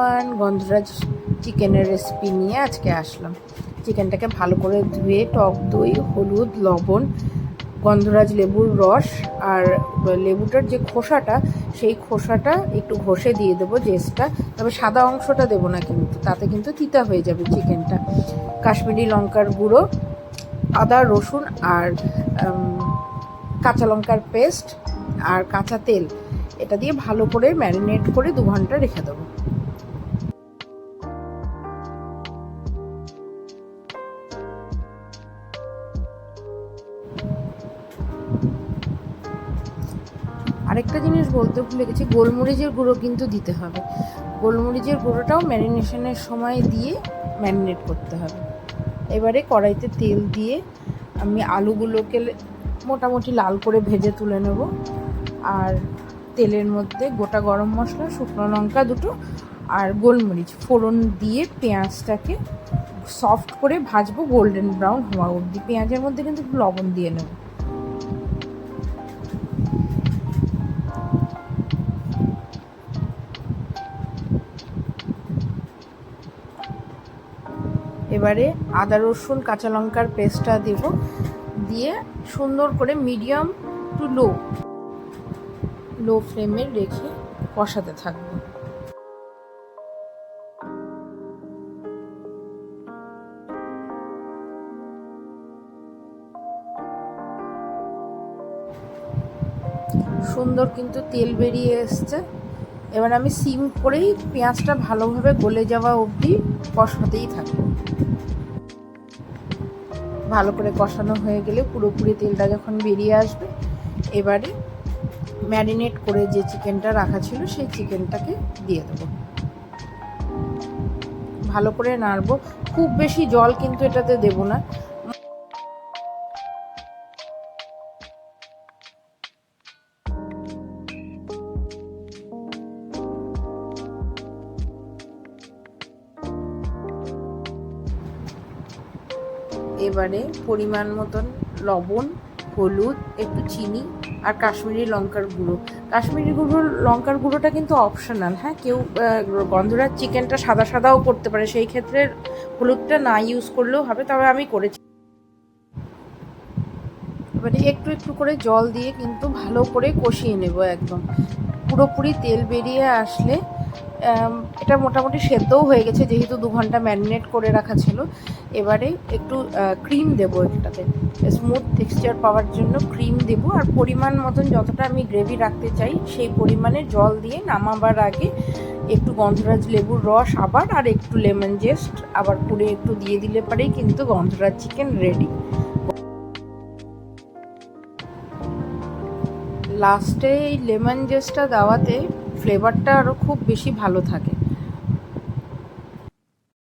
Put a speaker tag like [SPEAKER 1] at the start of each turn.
[SPEAKER 1] Everyone, গন্ধরাজ চিকেনের recipe নিয়ে আজকে আসলাম। চিকেনটাকে ভালো করে ধুয়ে টক দই, হলুদ, লবণ, গন্ধরাজ লেবুর রস আর লেবুটার যে খোসাটা, সেই খোসাটা একটু ঘষে দিয়ে দেবো জেসটা। তবে সাদা অংশটা দেবো না, কিন্তু তাতে কিন্তু তিতা হয়ে যাবে চিকেনটা। কাশ্মীরি লঙ্কার গুঁড়ো, আদা রসুন আর কাঁচা লঙ্কার পেস্ট আর কাঁচা তেল, এটা দিয়ে ভালো করে ম্যারিনেট করে 2 ঘন্টা রেখে দেবো। আরেকটা জিনিস বলতে ভুলে গেছি, গোলমরিচের গুঁড়ো কিন্তু দিতে হবে। গোলমরিচের গুঁড়োটাও ম্যারিনেশনের সময় দিয়ে ম্যারিনেট করতে হবে। এবারে কড়াইতে তেল দিয়ে আমি আলুগুলোকে মোটামুটি লাল করে ভেজে তুলে নেব। আর তেলের মধ্যে গোটা গরম মশলা, শুকনো লঙ্কা দুটো আর গোলমরিচ ফোড়ন দিয়ে পেঁয়াজটাকে সফট করে ভাজবো গোল্ডেন ব্রাউন হওয়া অবধি। পেঁয়াজের মধ্যে কিন্তু একটু লবণ দিয়ে নেব। এবারে আদা রসুন কাঁচা লঙ্কার পেস্টটা দেব, দিয়ে সুন্দর করে মিডিয়াম টু লো ফ্লেমে রেখে কষাতে থাকবো। সুন্দর কিন্তু তেল বেরিয়ে এসছে। এবার আমি সিম করেই পেঁয়াজটা ভালোভাবে গলে যাওয়া অবধি কষাতেই থাকবো। ভালো করে কষানো হয়ে গেলে পুরোপুরি তেলটা যখন বেরিয়ে আসবে, এবারে ম্যারিনেট করে যে চিকেনটা রাখা ছিল সেই চিকেনটাকে দিয়ে দেবো। ভালো করে নাড়বো, খুব বেশি জল কিন্তু এটাতে দেবো না। এবারে পরিমাণ মতন লবণ, হলুদ, একটু চিনি আর কাশ্মীরি লঙ্কার গুঁড়ো। কাশ্মীরি লঙ্কার গুঁড়োটা কিন্তু অপশনাল, হ্যাঁ, কেউ গন্ধরাজ চিকেনটা সাদা সাদাও করতে পারে, সেই ক্ষেত্রে হলুদটা না ইউজ করলেও হবে, তবে আমি করেছি। এবারে একটু একটু করে জল দিয়ে কিন্তু ভালো করে কষিয়ে নেব। একদম পুরোপুরি তেল বেরিয়ে আসলে এটা মোটামুটি সেদ্ধও হয়ে গেছে, যেহেতু 2 ঘন্টা ম্যারিনেট করে রাখা ছিল। এবারে একটু ক্রিম দেবো, এটাতে স্মুথ টেক্সচার পাওয়ার জন্য ক্রিম দেবো। আর পরিমাণ মতন যতটা আমি গ্রেভি রাখতে চাই সেই পরিমাণে জল দিয়ে নামাবার আগে একটু গন্ধরাজ লেবুর রস আবার আর একটু লেমন জেস্ট আবার পুড়ে একটু দিয়ে দিলে পরেই কিন্তু গন্ধরাজ চিকেন রেডি। লাস্টে এই লেমন জেস্টটা দেওয়াতে ফ্লেভারটা আরও খুব বেশি ভালো থাকে।